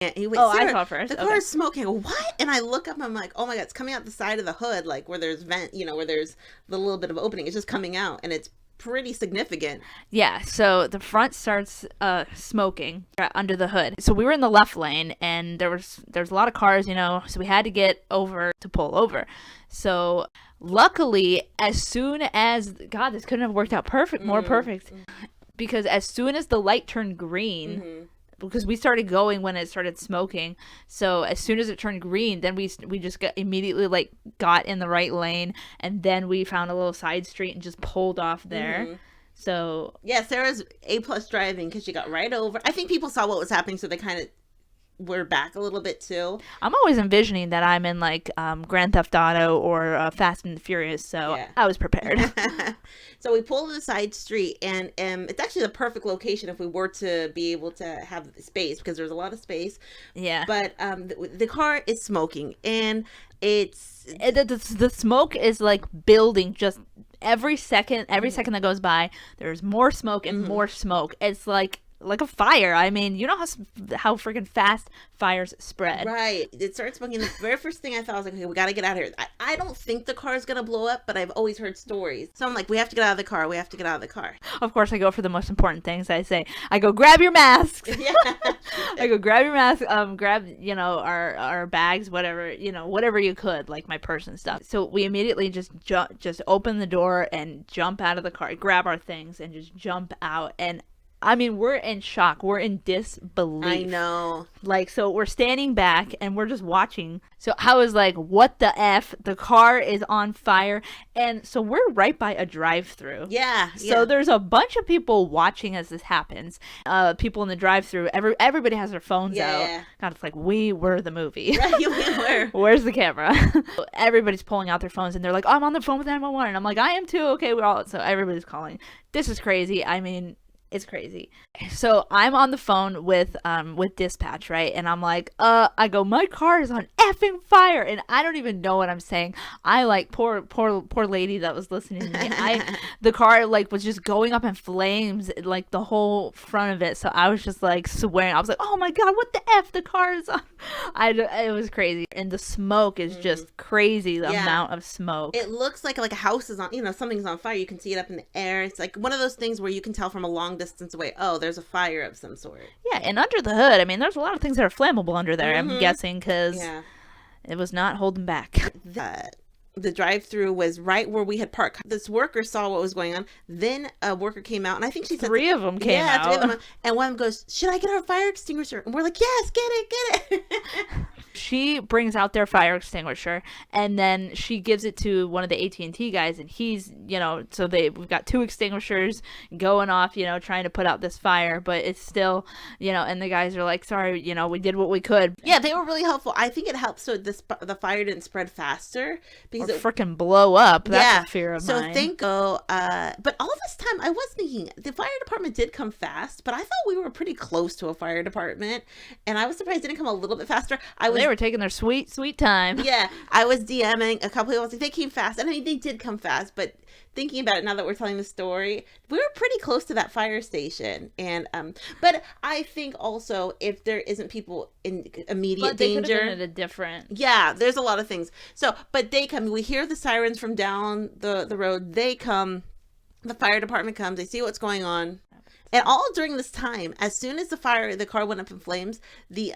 And he went, Oh, I Sarah, saw it first. the car Okay. is smoking. What? And I look up, I'm like, oh my God, it's coming out the side of the hood, like where there's vent, where there's the little bit of opening. It's just coming out, and it's pretty significant. Yeah, so the front starts smoking under the hood. So we were in the left lane, and there's a lot of cars, so we had to get over to pull over. So luckily, as soon as God, this couldn't have worked out more perfect, because as soon as the light turned green. Because we started going when it started smoking, so as soon as it turned green, then we just immediately got in the right lane, and then we found a little side street and just pulled off there. So yeah, Sarah's A+ driving because she got right over. I think people saw what was happening, so they kind of were back a little bit too. I'm always envisioning that I'm in Grand Theft Auto or Fast and Furious, so yeah. I was prepared. So we pulled to the side street, and it's actually the perfect location if we were to be able to have space, because there's a lot of space. Yeah. But the car is smoking, and the smoke is building just every second that goes by. There's more smoke and more smoke. It's like a fire. I mean, you know how freaking fast fires spread. Right. It started smoking. The very first thing I thought was okay, we got to get out of here. I don't think the car is going to blow up, but I've always heard stories. So I'm like, we have to get out of the car. We have to get out of the car. Of course, I go for the most important things. I go, grab your masks. Yeah. I go, grab your mask. Grab, our bags, whatever, whatever you could, like my purse and stuff. So we immediately just open the door and jump out of the car, grab our things, and just jump out. And I mean, we're in shock. We're in disbelief. I know. So we're standing back and we're just watching. So I was like, what the F? The car is on fire. And so we're right by a drive-thru. Yeah. So there's a bunch of people watching as this happens. People in the drive-thru. Everybody has their phones out. God, it's like we were the movie. Right, we were. Where's the camera? Everybody's pulling out their phones and they're like, oh, I'm on the phone with 911. And I'm like, I am too. Okay, so everybody's calling. This is crazy. I mean, it's crazy. So I'm on the phone with dispatch, right? And I'm like, I go, my car is on effing fire, and I don't even know what I'm saying. I poor lady that was listening to me. The car was just going up in flames, the whole front of it. So I was just swearing. I was like, oh my God, what the F? The car is on. It was crazy, and the smoke is just crazy. The amount of smoke. It looks like a house is on. Something's on fire. You can see it up in the air. It's like one of those things where you can tell from a long distance away, oh, there's a fire of some sort. Yeah, and under the hood, I mean, there's a lot of things that are flammable under there, I'm guessing, because it was not holding back. The drive-thru was right where we had parked. This worker saw what was going on. Then a worker came out, and I think she said three of them came out. 3 of them. And one of them goes, should I get our fire extinguisher? And we're like, yes, get it. She brings out their fire extinguisher, and then she gives it to one of the AT&T guys, and he's, so we've got 2 extinguishers going off, trying to put out this fire, but it's still, and the guys are like, sorry, we did what we could. Yeah, they were really helpful. I think it helped so the fire didn't spread faster, because it freaking blow up. That's a fear of mine. So but all this time I was thinking the fire department did come fast, but I thought we were pretty close to a fire department, and I was surprised it didn't come a little bit faster. They were taking their sweet time. Yeah, I was DMing a couple of people. They came fast, and I mean they did come fast, but thinking about it now that we're telling the story, we were pretty close to that fire station. And but I think also if there isn't people in immediate danger, could have been at a different. Yeah, there's a lot of things. So, but they come. We hear the sirens from down the road. They come. The fire department comes. They see what's going on, and all during this time, as soon as the car went up in flames, the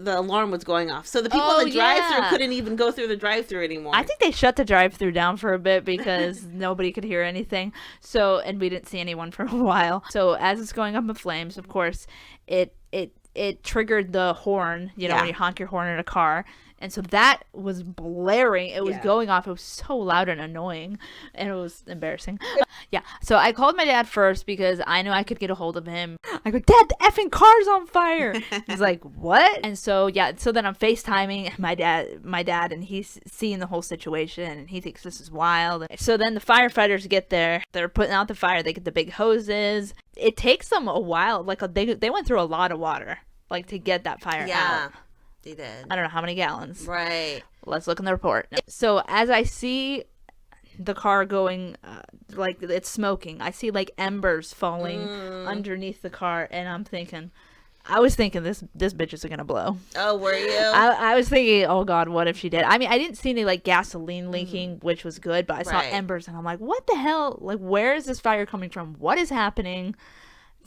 alarm was going off. So the people in the drive-thru couldn't even go through the drive-thru anymore. I think they shut the drive-thru down for a bit because nobody could hear anything. So, and we didn't see anyone for a while. So as it's going up in flames, of course, it triggered the horn, when you honk your horn in a car. And so that was blaring. It was going off. It was so loud and annoying. And it was embarrassing. Yeah. So I called my dad first because I knew I could get a hold of him. I go, Dad, the effing car's on fire. He's like, what? And so, so then I'm FaceTiming my dad, and he's seeing the whole situation, and he thinks this is wild. So then the firefighters get there. They're putting out the fire. They get the big hoses. It takes them a while. They went through a lot of water, to get that fire out. They did. I don't know how many gallons. Right. Let's look in the report. So as I see the car going, it's smoking, I see embers falling underneath the car, and I'm thinking, I was thinking this bitch is gonna blow. Oh, were you? I was thinking, oh god, what if she did? I mean, I didn't see any like gasoline leaking, which was good, but I saw Right. embers, and I'm like, what the hell? Like, where is this fire coming from? What is happening?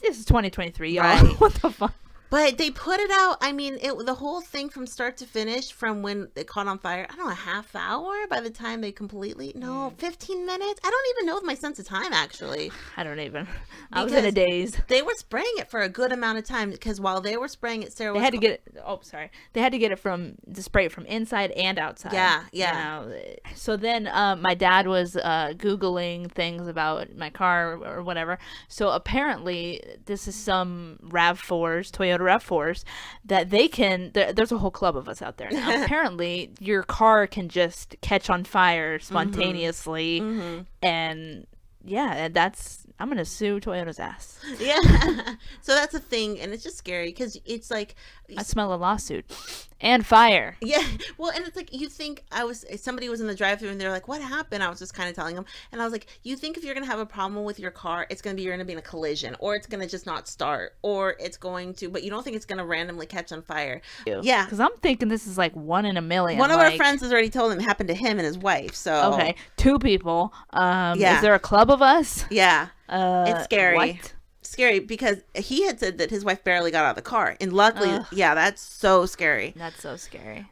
This is 2023, y'all. Right. What the fuck? But they put it out. I mean, the whole thing from start to finish, from when it caught on fire, I don't know, a half hour by the time they completely. No, 15 minutes. I don't even know my sense of time, actually. I don't even. I was in a daze. They were spraying it for a good amount of time because while they were spraying it, Sarah was. They had to get it. Oh, sorry. They had to get it to spray it from inside and outside. Yeah. You know? So then my dad was Googling things about my car or whatever. So apparently this is some RAV4s, Toyota RAV4s, that they can. There's a whole club of us out there now. Apparently your car can just catch on fire spontaneously. And yeah, I'm going to sue Toyota's ass. Yeah. So that's a thing. And it's just scary because it's like. I smell a lawsuit and fire. Yeah. Well, and it's like, you think somebody was in the drive-thru and they're like, what happened? I was just kind of telling them. And I was like, you think if you're going to have a problem with your car, you're going to be in a collision, or it's going to just not start, or it's going to, but you don't think it's going to randomly catch on fire. Yeah. Because I'm thinking this is like 1 in a million. One of our friends has already told him it happened to him and his wife. So. Okay. 2 people. Yeah. Is there a club of us? Yeah. It's scary. What? Scary because he had said that his wife barely got out of the car, and luckily, yeah, that's so scary. That's so scary.